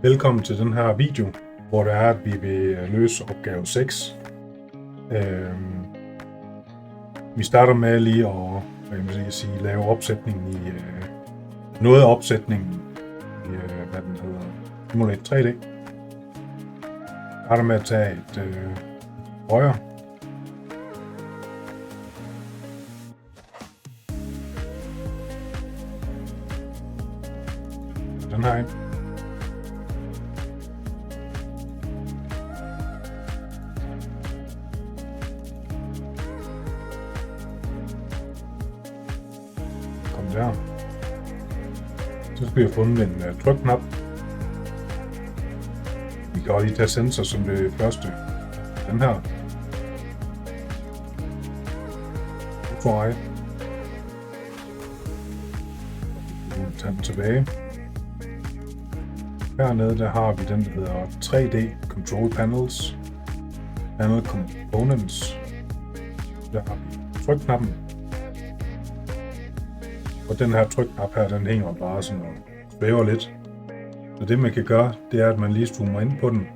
Velkommen til den her video, hvor det er, at vi vil løse opgave 6. Vi starter med lige at lave opsætningen i noget af opsætningen i, hvad den hedder, Simulate 3D. Vi starter med at tage et højre. Den her ind. Der. Så skal vi have fundet en trykknap. Vi kan også lige tage sensor som det første. Den her. Try. Tage den tilbage. Hernede der har vi den, der hedder 3D Control Panels. Panel Components. Der har vi trykknappen. Og den her trykknap her, den hænger bare sådan og svæver lidt. Så det man kan gøre, det er, at man lige zoomer ind på den.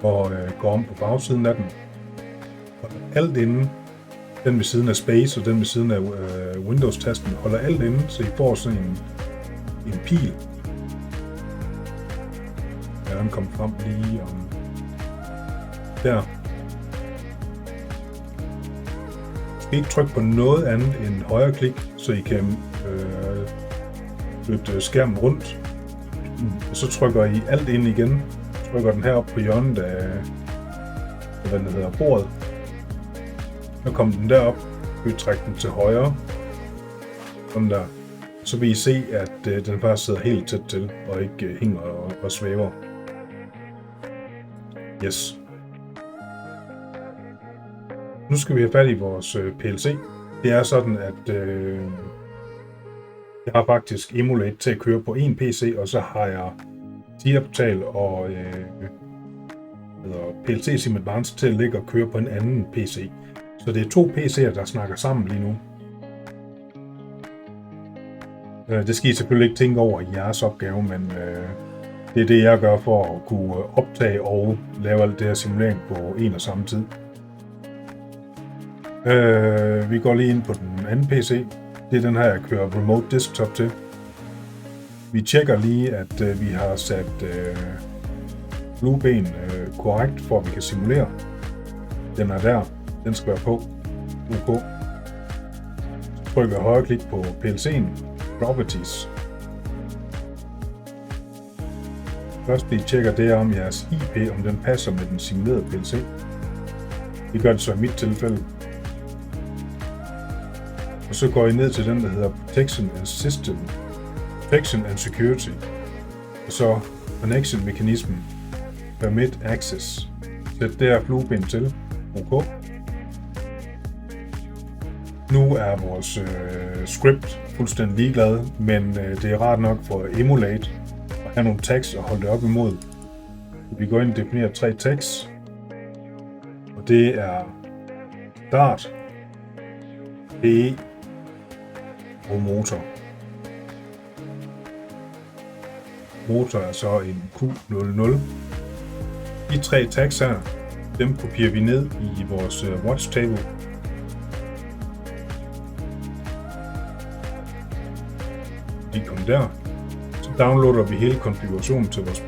Og går om på bagsiden af den. Og alt inden, den ved siden af Space og den ved siden af Windows-tasten, holder alt inde, så I får sådan en pil. Ja, den kommer frem lige om der. Ikke trykke på noget andet end højre klik, så I kan flytte skærmen rundt. Og så trykker I alt ind igen. Trykker den her op på hjørnet af hvad den hedder, bordet. Så kommer den derop. Vi trækker den til højre. Sådan der. Så vil I se, at den bare sidder helt tæt til og ikke hænger og svæver. Yes. Nu skal vi have fat i vores PLC. Det er sådan, at jeg har faktisk Emulate til at køre på en PC, og så har jeg TIA-portal og PLC Sim Advanced til at ligge og køre på en anden PC. Så det er to PC'er, der snakker sammen lige nu. Det skal I selvfølgelig ikke tænke over i jeres opgave, men det er det, jeg gør for at kunne optage og lave alt det her simulering på en og samme tid. Vi går lige ind på den anden PC. Det er den her, jeg kører Remote Desktop til. Vi tjekker lige, at vi har sat flueben korrekt, for at vi kan simulere. Den er der. Den skal være på. OK. Så trykker jeg højre klik på PLC'en. Properties. Først vi tjekker det om jeres IP, om den passer med den simulerede PLC. Det gør det så i mit tilfælde. Og så går I ned til den, der hedder Protection and System, Protection and Security, og så Connection Mechanism, Permit Access. Sæt det her flueben til, OK. Nu er vores script fuldstændig ligeglad, men det er rart nok for Emulate at have nogle tags og holde det op imod. Vi går ind og definerer 3 tags, og det er start, PE og motor. Motor er så en Q00. De 3 tags her, dem kopierer vi ned i vores watch table. De kommer der. Så downloader vi hele konfigurationen til vores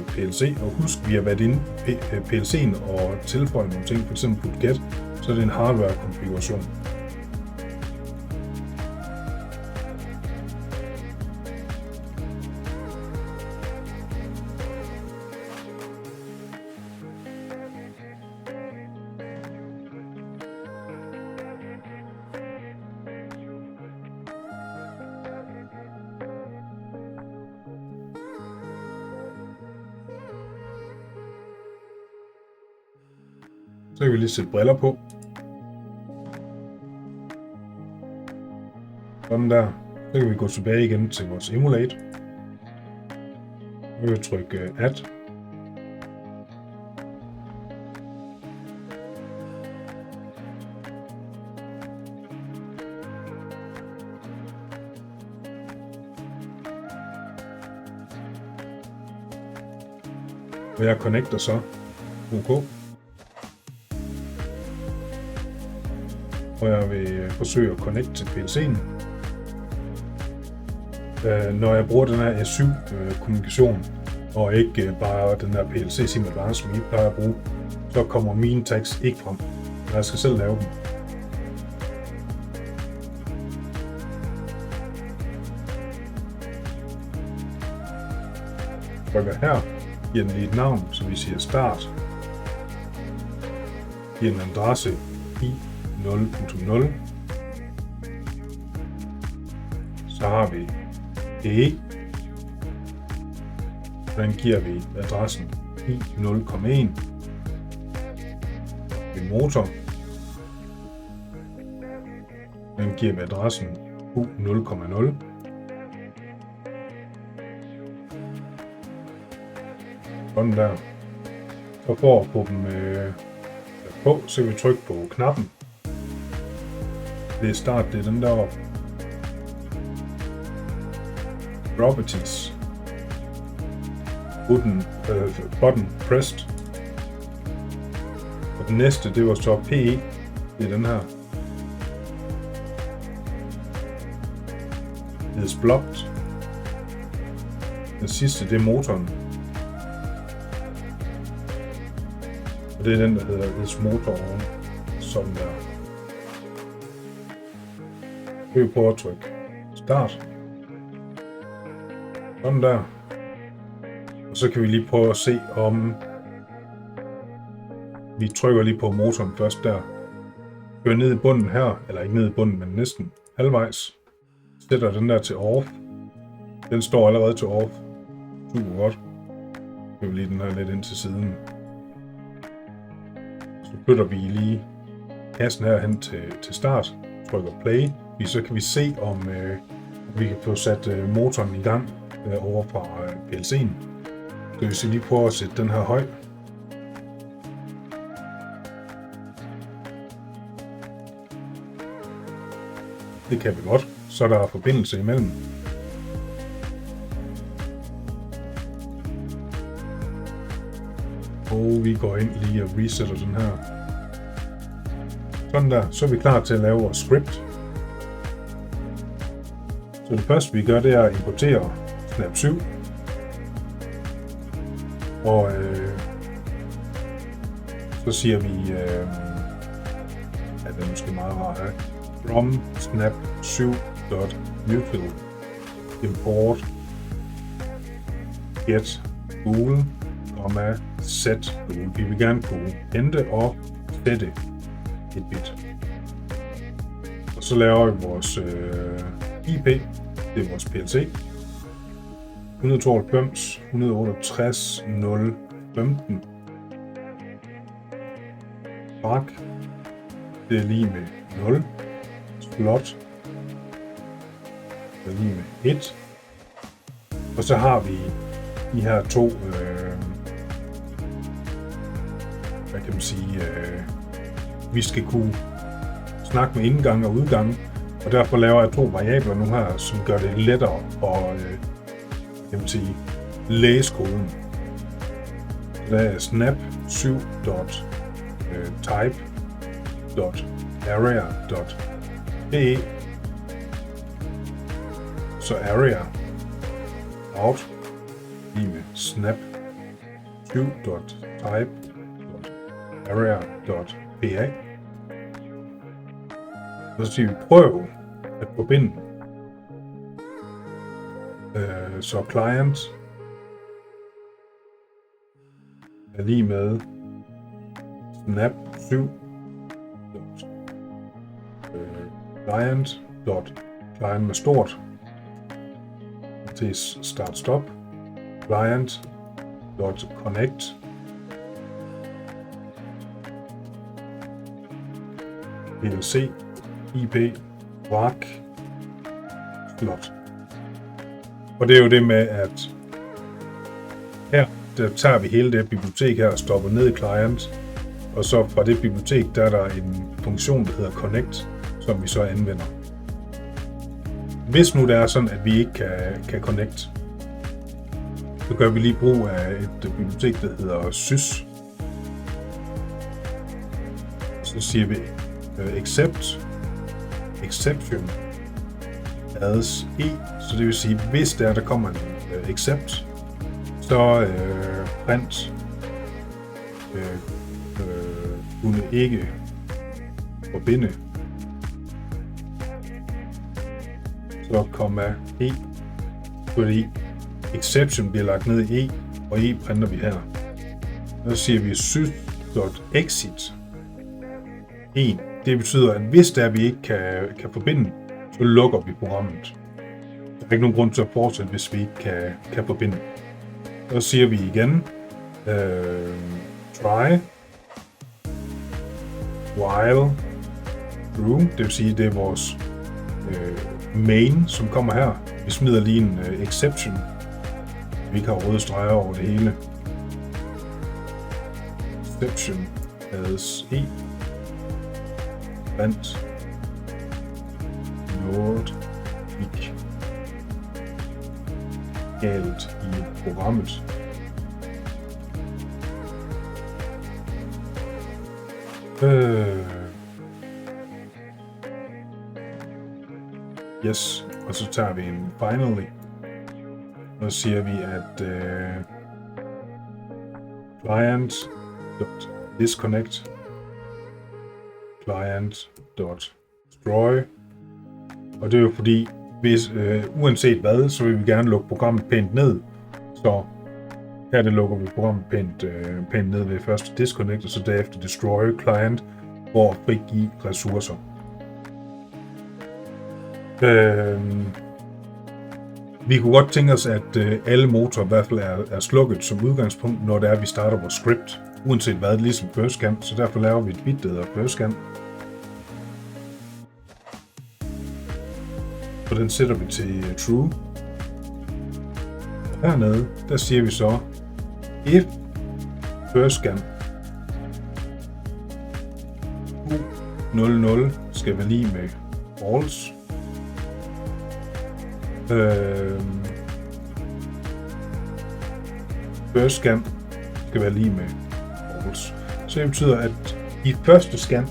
PLC, og husk, vi har været inde i PLC'en og tilføjet nogle ting, f.eks. put-get, så er det en hardware konfiguration. Så kan vi lige sætte briller på. Sådan der. Så kan vi gå tilbage igen til vores Emulate. Vi vil trykke Add. Og jeg connecter så. OK. Og jeg vil forsøge at connecte til PLC'en. Når jeg bruger den her S7-kommunikation, og ikke bare den her PLC Sim Advanced, som I plejer at bruge, så kommer mine tags ikke frem. Jeg skal selv lave dem. Trykker her, giver den lige et navn, så vi siger start. Giver en adresse i 0.0. Så har vi DE. Den giver vi adressen i 0.1. En motor. Den giver vi adressen U0.0. Sådan der. Så for at få dem på, så kan vi trykke på knappen. Det er start, det er den der op. Properties. Button pressed. Og den næste, det var så PE. Det er den her. Det er blocked. Den sidste, det er motoren. Og det er den, der hedder is motor on. Sådan der. Øg på at trykke start. Sådan der. Og så kan vi lige prøve at se om vi trykker lige på motoren først der. Kører ned i bunden her, eller ikke ned i bunden, men næsten halvvejs. Sætter den der til off. Den står allerede til off. Super godt. Så kan vi lige den her lidt ind til siden. Så flytter vi lige kassen her hen til start. Trykker play. Så kan vi se om vi kan få sat motoren i gang over fra PLC'en. Så hvis vi lige prøver at sætte den her høj. Det kan vi godt. Så er der forbindelse imellem. Og vi går ind lige og resetter den her. Sådan der. Så er vi klar til at lave vores script. Så det første vi gør, det er at importere Snap 7. Og så siger vi, at det er måske meget rart, from snap 7.util import get bool, set bool. Vi vil gerne kunne hente og sætte et bit. Og så laver vi vores IP, det er vores PLC. 192, 168, 0, 15. Bak. Det er lige med 0. Slot. Det er lige med 1. Og så har vi de her to, hvad kan man sige, vi skal kunne snakke med indgang og udgang. Og derfor laver jeg to variabler nu her, som gør det lettere at kan man sige, læse koden. Der er snap7.type.area.pe. Så area out lige med snap7.type.area.pa. Så siger vi prøv at forbinde. Så client er lige med snap 7 client med stort til start stop client connect PLC IP VAC slot. Og det er jo det med, at her der tager vi hele det bibliotek her og stopper ned i client, og så fra det bibliotek, der er der en funktion, der hedder connect, som vi så anvender. Hvis nu det er sådan, at vi ikke kan connect, Så gør vi lige brug af et bibliotek, der hedder sys. Så siger vi exception as e, så det vil sige, hvis der kommer en except, så print kunne ikke forbinde, så komma e, fordi exception bliver lagt ned i e, og e printer vi her. Så siger vi sys.exit 1. Det betyder, at hvis der vi ikke kan forbinde, så lukker vi programmet. Der er ikke nogen grund til at fortsætte, hvis vi ikke kan forbinde. Så siger vi igen, try, while, true, det vil sige, det er vores main, som kommer her. Vi smider lige en exception. Vi kan have røde streger over det hele. Exception as e. Vent. Noget gik galt i programmet. Yes, og så tager vi en finally. Og så siger vi, at client.disconnect client.destroy. Og det er jo fordi, hvis uanset hvad, så vil vi gerne lukke programmet pænt ned. Så her det lukker vi programmet pænt ned ved først disconnect, og så derefter destroy client for at frigive ressourcer. Vi kunne godt tænke os, at alle motorer i hvert fald er slukket som udgangspunkt, når det er, at vi starter vores script, uanset hvad, ligesom first scan, så derfor laver vi et bit, der hedder first scan. Og den sætter vi til true. Og hernede, der siger vi så, if first scan U00 skal være lige med false. First scan skal være lige med false. Så det betyder, at i første scan,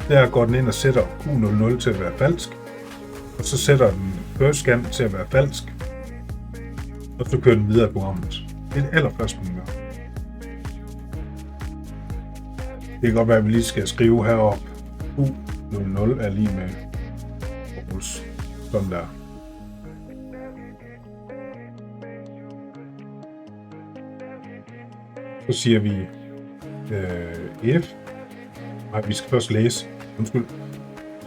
der går den ind og sætter Q00 til at være falsk, og så sætter den first scan til at være falsk, og så kører den videre i programmet. Det er det allerførste, den gør. Det kan godt være, at vi lige skal skrive heroppe, Q00 er lige med false. Sådan der. Så siger vi if. Nej, vi skal først læse. Undskyld.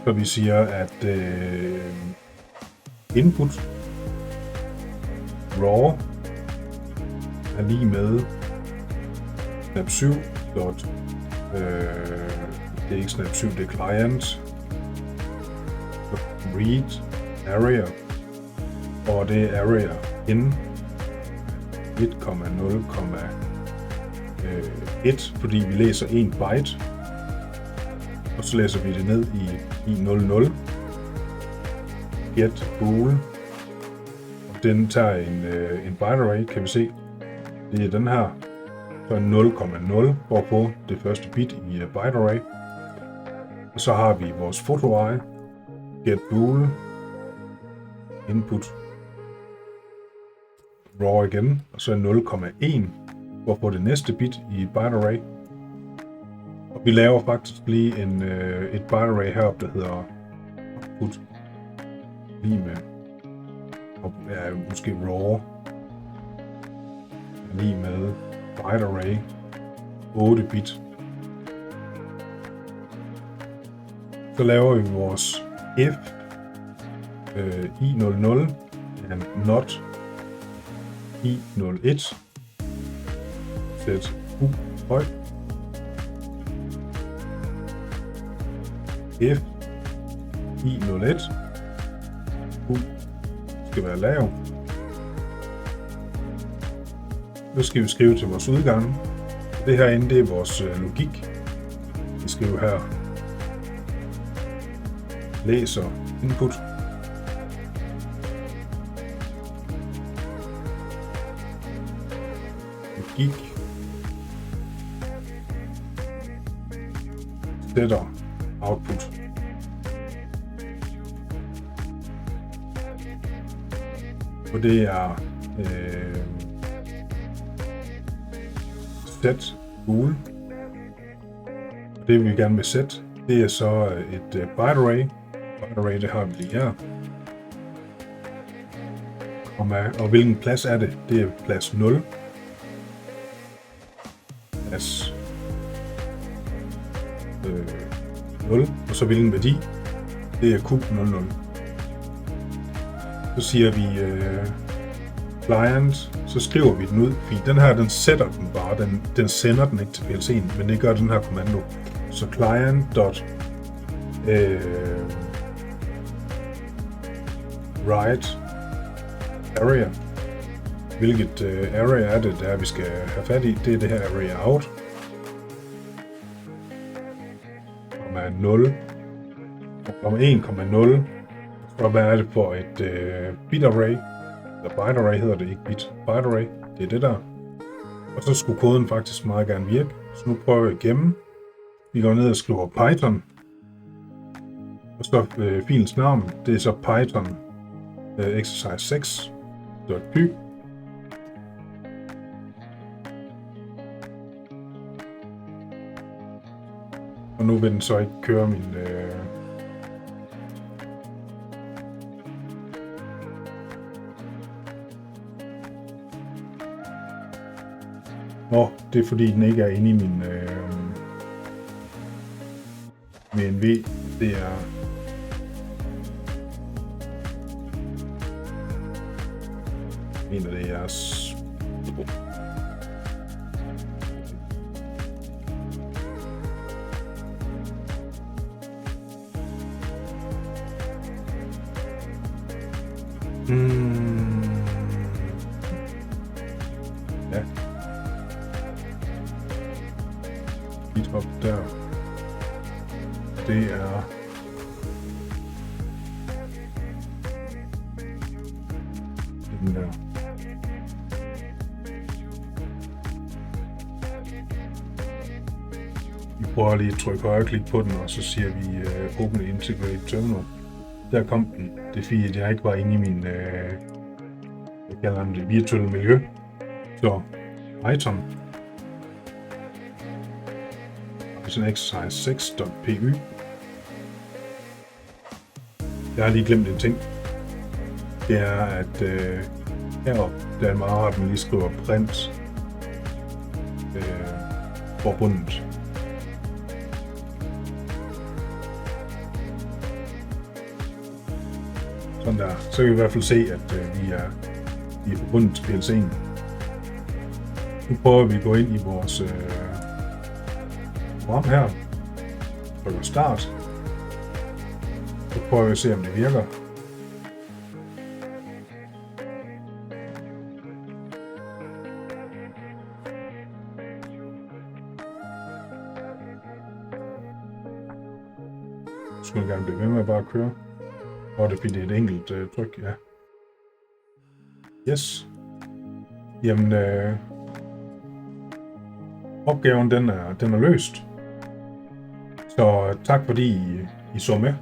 Så vi siger, at input raw er lige med snap7 dot det er ikke snap7, det er client read area, og det er area in 1,0,1, fordi vi læser 1 byte, og så læser vi det ned i 00. Get bool, og den tager en byte array, kan vi se. Det er den her, så 0,0 for at få det første bit i byte array. Og så har vi vores photo array, get bool, input raw igen, og så 0,1 for at få det næste bit i byte array. Og vi laver faktisk lige et byte array heroppe, der hedder output lige med, og måske raw lige med byte array 8 bit. Så laver vi vores if i00 and not i01 set u høj. If i01 u skal være lav. Nu skal vi skrive til vores udgang. Det herinde, det er vores logik. Vi skriver her læser input. gig setter output. Og det er set bool. Og det vi gerne vil sætte, det er så et byte array. Byte array, det har vi lige her. Og hvilken plads er det? Det er plads 0. Plads 0. Og så hvilken værdi? Det er Q00. Så siger vi client, så skriver vi den ud, fordi den her, den sætter den bare, den sender den ikke til PLC'en, men det gør den her kommando. Så client write area. Hvilket area er det, der vi skal have fat i? Det er det her area out. Og er 0. Og 1,0. Og hvad er det for et bit array? Eller byte array hedder det, ikke bit. Byte array, det er det der. Og så skulle koden faktisk meget gerne virke. Så nu prøver vi igennem. Vi går ned og skriver Python. Og så filens navn, det er så Python exercise 6.py. Og nu vil den så ikke køre min det er fordi den ikke er inde i min VNV. Det er en af det jeres ja. GitHub der. Det er den der. Vi prøver lige at trykke højreklik på den, og så siger vi Open Integrate Terminal. Der kom den. Det er fordi, at jeg ikke var inde i min jeg kalder det virtuelle miljø. Så Python exercise 6.py. Jeg har lige glemt en ting. Det er, at heroppe, der meget den lige skriver print forbundet. Sådan der. Så kan vi i hvert fald se, at vi er forbundet til PLC'en. Nu prøver vi at gå ind i vores program her. Trykker start. Så prøver vi at se, om det virker. Nu skulle jeg gerne blive ved med at bare køre. Og det bliver et enkelt tryk, ja. Yes. Jamen, opgaven den er løst. Så tak fordi I så med.